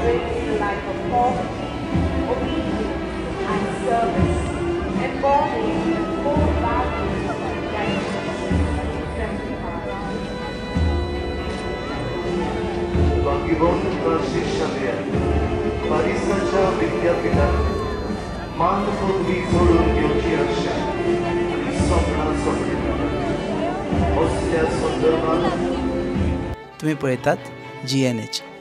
raised a life of poverty, obedience, and service, embodying the core values of वाग्यवंत शिक्षण परिसरच्या विद्यापीठात मानपदवी सोडून घेवची आशा आनी स्वप्नां सोडली असल्या संदर्भात तुम्ही पळयतात GNH.